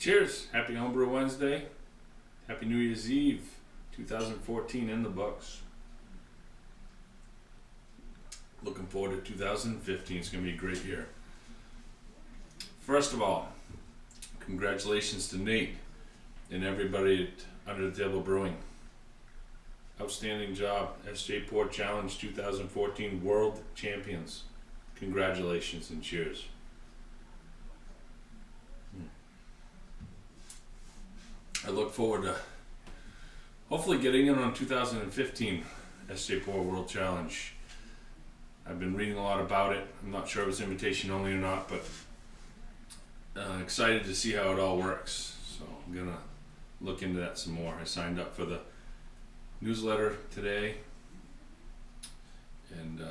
Cheers! Happy Homebrew Wednesday. Happy New Year's Eve 2014 in the books. Looking forward to 2015. It's going to be a great year. First of all, congratulations to Nate and everybody at Under the Table Brewing. Outstanding job. SJ Port Challenge 2014 World Champions. Congratulations and cheers. I look forward to hopefully getting in on 2015 SJ Port World Challenge. I've been reading a lot about it. I'm not sure if it's invitation only or not, but excited to see how it all works. So I'm gonna look into that some more. I signed up for the newsletter today and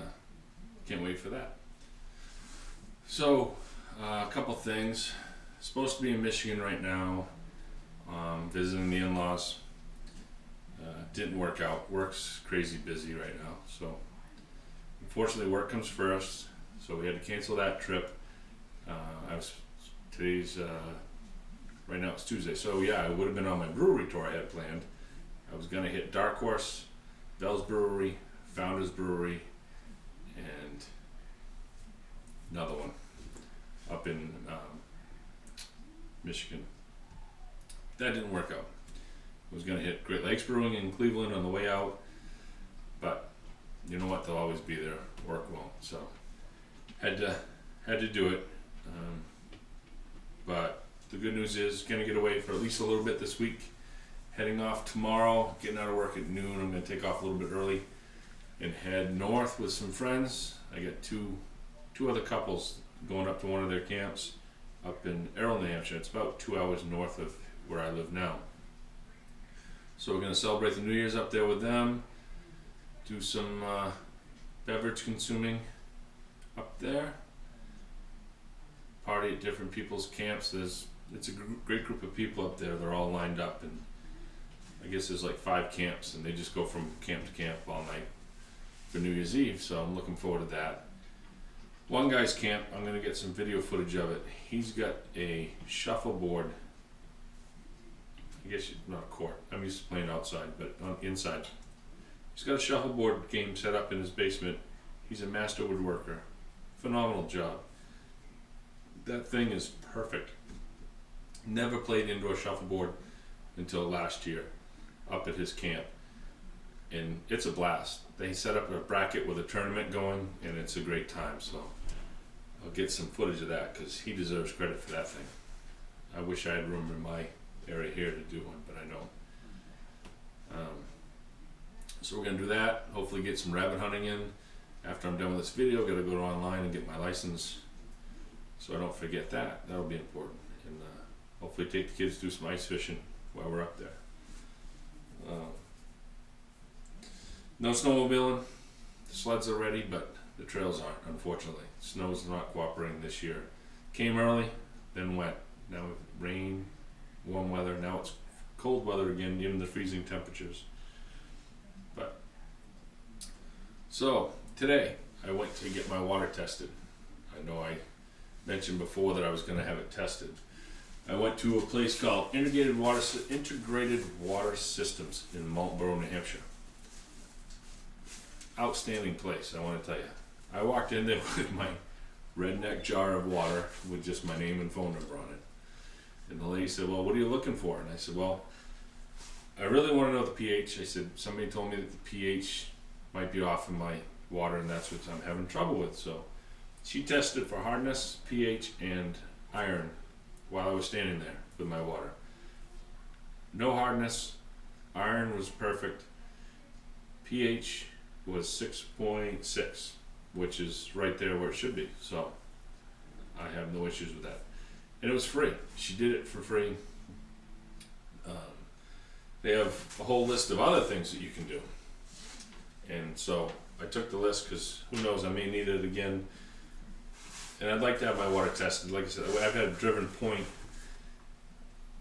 can't wait for that. So a couple things. Supposed to be in Michigan right now, visiting the in-laws. Didn't work out. Work's crazy busy right now, so unfortunately work comes first, so we had to cancel that trip. Today's right now it's Tuesday, so yeah, I would have been on my brewery tour I had planned. I was gonna hit Dark Horse, Bell's Brewery, Founders Brewery, and another one up in Michigan. That didn't work out. I was gonna hit Great Lakes Brewing in Cleveland on the way out, but you know what? They'll always be there. Work won't. So had to do it. But the good news is gonna get away for at least a little bit this week. Heading off tomorrow. Getting out of work at noon. I'm gonna take off a little bit early and head north with some friends. I got two other couples going up to one of their camps up in Errol, New Hampshire. It's about 2 hours north of where I live now. So we're gonna celebrate the New Year's up there with them. Do some beverage consuming up there. Party at different people's camps. It's a great group of people up there. They're all lined up, and I guess there's like 5 camps, and they just go from camp to camp all night for New Year's Eve. So I'm looking forward to that. One guy's camp, I'm gonna get some video footage of it. He's got a shuffleboard. I guess not a court. I'm used to playing outside, but on inside. He's got a shuffleboard game set up in his basement. He's a master woodworker. Phenomenal job. That thing is perfect. Never played indoor shuffleboard until last year up at his camp. And it's a blast. They set up a bracket with a tournament going, and it's a great time. So I'll get some footage of that because he deserves credit for that thing. I wish I had room in my area here to do one, but I don't. So we're gonna do that. Hopefully get some rabbit hunting in. After I'm done with this video, gotta go online and get my license so I don't forget that. That'll be important. And hopefully take the kids to do some ice fishing while we're up there. No snowmobiling. The sleds are ready, but the trails aren't, unfortunately. Snow's not cooperating this year. Came early, then wet. Now rain, warm weather. Now it's cold weather again, even the freezing temperatures. But so today I went to get my water tested. I know I mentioned before that I was going to have it tested. I went to a place called Integrated Water Systems in Marlborough, New Hampshire. Outstanding place, I want to tell you. I walked in there with my redneck jar of water with just my name and phone number on it. And the lady said, well, what are you looking for? And I said, well, I really want to know the pH. I said, somebody told me that the pH might be off in my water, and that's what I'm having trouble with. So she tested for hardness, pH, and iron while I was standing there with my water. No hardness, iron was perfect, pH was 6.6, which is right there where it should be. So I have no issues with that. And it was free. She did it for free. They have a whole list of other things that you can do. And so I took the list because who knows, I may need it again. And I'd like to have my water tested. Like I said, I've had a driven point.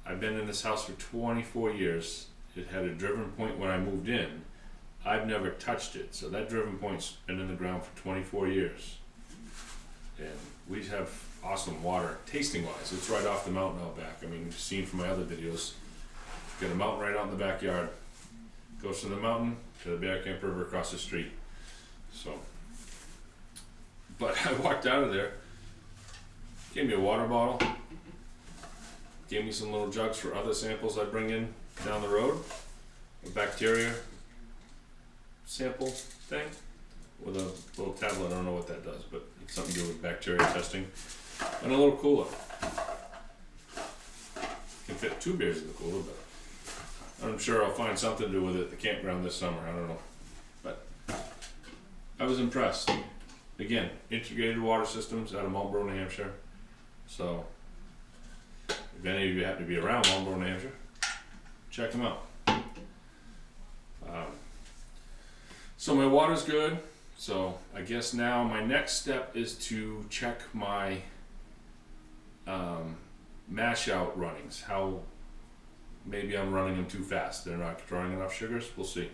I've been in this house for 24 years. It had a driven point when I moved in. I've never touched it. So that driven point's been in the ground for 24 years. And we have awesome water, tasting wise. It's right off the mountain out back. I mean, you've seen from my other videos. Got a mountain right out in the backyard. Goes to the mountain, to the Bear Camp River across the street. So, but I walked out of there, gave me a water bottle, gave me some little jugs for other samples I bring in down the road, a bacteria sample thing with a little tablet. I don't know what that does, but it's something to do with bacteria testing, and a little cooler. Can fit 2 beers in the cooler, but I'm sure I'll find something to do with it at the campground this summer. I don't know, but I was impressed. Again, integrated water systems out of Homebrew, New Hampshire. So if any of you happen to be around Homebrew, New Hampshire, check them out. So my water's good. So I guess now my next step is to check my mash out runnings. How maybe I'm running them too fast. They're not drawing enough sugars. We'll see.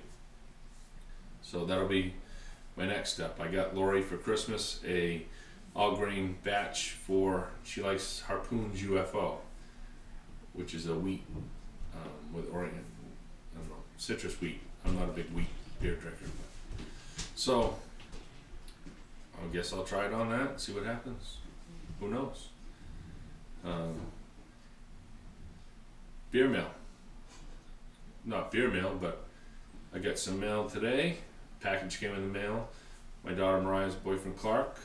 So that'll be my next step. I got Lori for Christmas a all grain batch for, she likes Harpoon's UFO, which is a wheat with I don't know, citrus wheat. I'm not a big wheat beer drinker, but. So I guess I'll try it on that and see what happens. Who knows? Beer mail. Not beer mail, but I got some mail today. Package came in the mail. My daughter Mariah's boyfriend Clark.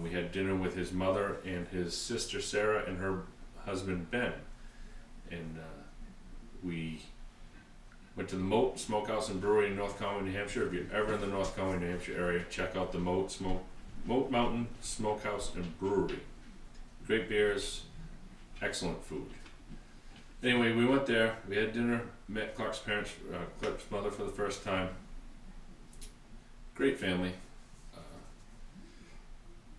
We had dinner with his mother and his sister Sarah and her husband Ben. And we went to the Moat Smokehouse and Brewery in North Conway, New Hampshire. If you're ever in the North Conway, New Hampshire area, check out the Moat Mountain Smokehouse and Brewery. Great beers, excellent food. Anyway, we went there, we had dinner, met Clark's parents, Clark's mother for the first time. Great family.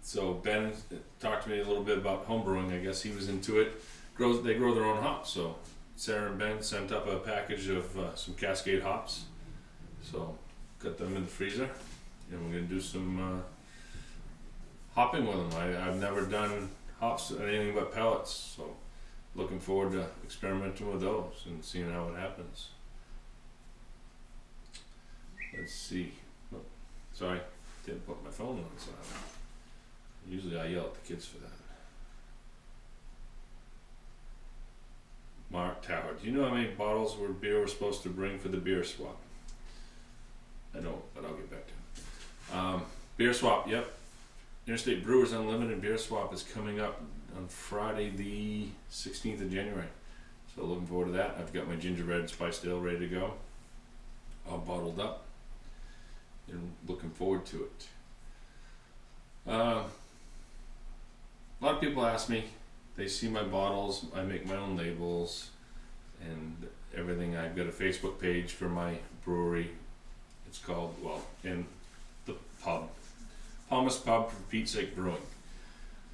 So Ben talked to me a little bit about homebrewing. I guess he was into it. They grow their own hops, so Sarah and Ben sent up a package of some Cascade hops. So got them in the freezer, and we're gonna do some hopping with them. I've never done hops anything but pellets, so looking forward to experimenting with those and seeing how it happens. Let's see. Oh, sorry, didn't put my phone on silent. Usually I yell at the kids for that. Mark Tower, do you know how many bottles of beer we're supposed to bring for the beer swap? I don't, but I'll get back to it. Beer swap, yep. Interstate Brewers Unlimited Beer Swap is coming up on Friday the 16th of January. So looking forward to that. I've got my ginger red spiced ale ready to go. All bottled up. And looking forward to it. A lot of people ask me, they see my bottles, I make my own labels and everything. I've got a Facebook page for my brewery. It's called, well, in the pub. Thomas Pub for Pete's Sake Brewing.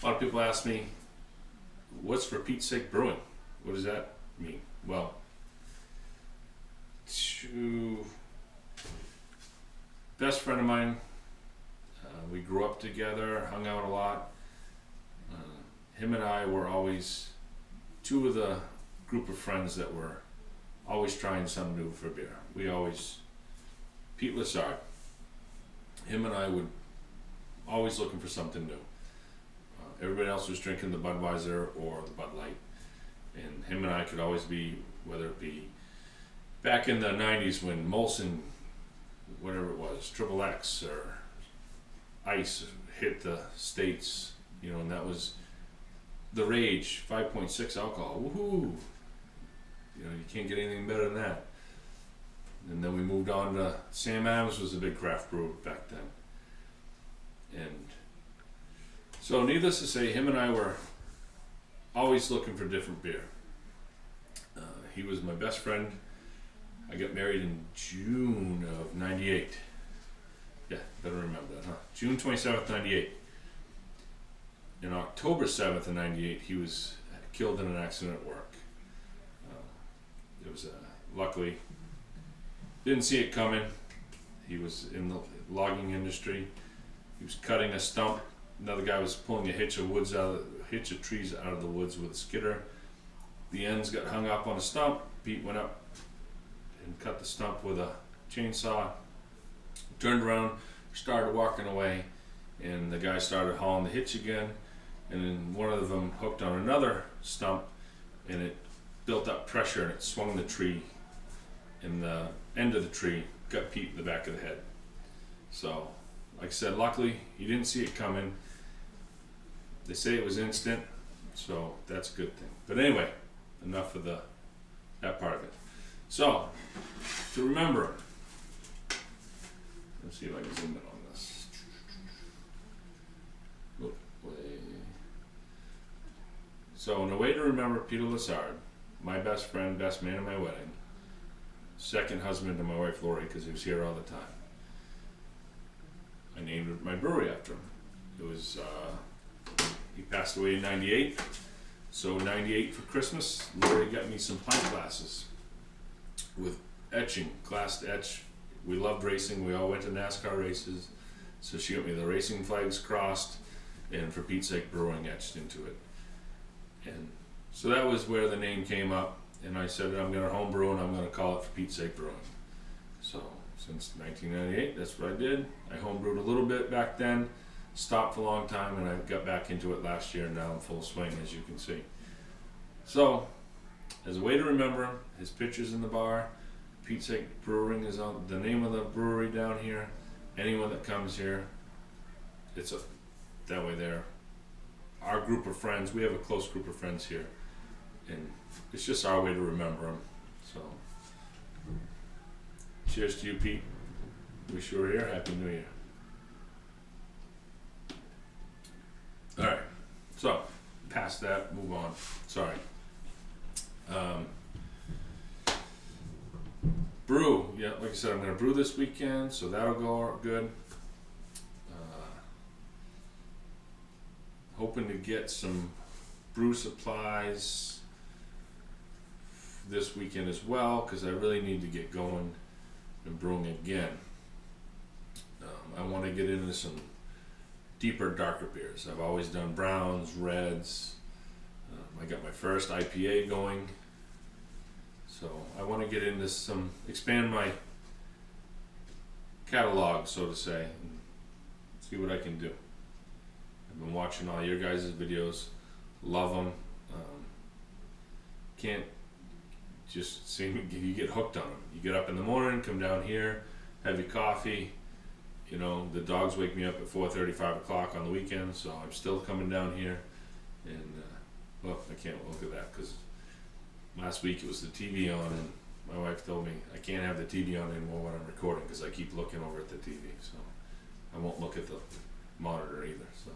A lot of people ask me, what's for Pete's Sake Brewing? What does that mean? Well, best friend of mine, we grew up together, hung out a lot. Him and I were always two of the group of friends that were always trying something new for beer. Pete Lessard, him and I would always looking for something new. Everybody else was drinking the Budweiser or the Bud Light, and him and I could always be, whether it be back in the 90s when Molson, whatever it was, Triple X or Ice hit the States, you know, and that was the rage, 5.6 alcohol, woohoo! You know, you can't get anything better than that. And then we moved on to Sam Adams was a big craft brewer back then. And so needless to say, him and I were always looking for different beer. He was my best friend. I got married in June of 98. Yeah, better remember that, huh? June 27th, 98. In October 7th of 98, he was killed in an accident at work. It was luckily, didn't see it coming. He was in the logging industry. He was cutting a stump another guy was pulling a hitch of trees out of the woods with a skidder. The ends got hung up on a stump. Pete went up and cut the stump with a chainsaw, turned around, started walking away, and the guy started hauling the hitch again, and then one of them hooked on another stump, and it built up pressure and it swung the tree, and the end of the tree got Pete in the back of the head. So, like I said, luckily he didn't see it coming. They say it was instant, so that's a good thing. But anyway, enough of that part of it. So, to remember, let's see if I can zoom in on this. So, in a way to remember Peter Lassard, my best friend, best man at my wedding, second husband to my wife Lori, because he was here all the time. I named my brewery after him. It was, he passed away in '98. So 98 for Christmas, Lori got me some pint glasses with etching, glass to etch. We loved racing. We all went to NASCAR races. So she got me the racing flags crossed and for Pete's sake brewing etched into it. And so that was where the name came up. And I said, I'm going to homebrew and I'm going to call it for Pete's sake brewing. So since 1998, that's what I did. I homebrewed a little bit back then. Stopped for a long time, and I got back into it last year, and now I'm full swing, as you can see. So, as a way to remember him, his picture's in the bar. Pete's Sake Brewing is on the name of the brewery down here. Anyone that comes here, it's that way there. Our group of friends, we have a close group of friends here, and it's just our way to remember him. So, cheers to you, Pete. Wish you were here. Happy New Year. Alright, so past that, move on. Sorry. Brew, yeah, like I said, I'm going to brew this weekend, so that'll go good. Hoping to get some brew supplies this weekend as well, because I really need to get going and brewing again. I want to get into some deeper, darker beers. I've always done browns, reds. I got my first IPA going. So I want to get into some, expand my catalog, so to say, and see what I can do. I've been watching all your guys' videos, love them. Can't just see me, you get hooked on them. You get up in the morning, come down here, have your coffee. You know, the dogs wake me up at 4:30, 5 o'clock on the weekend, so I'm still coming down here. And, well, I can't look at that because last week it was the TV on, and my wife told me I can't have the TV on anymore when I'm recording because I keep looking over at the TV. So I won't look at the monitor either. So,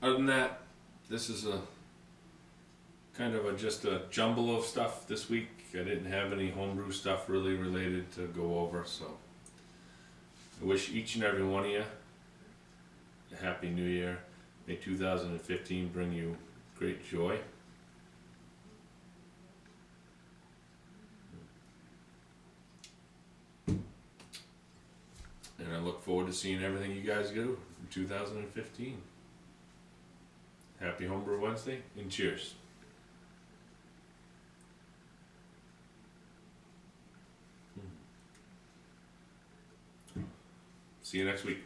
other than that, this is a kind of just a jumble of stuff this week. I didn't have any homebrew stuff really related to go over, so I wish each and every one of you a happy new year. May 2015 bring you great joy. And I look forward to seeing everything you guys do in 2015. Happy Homebrew Wednesday, and cheers. See you next week.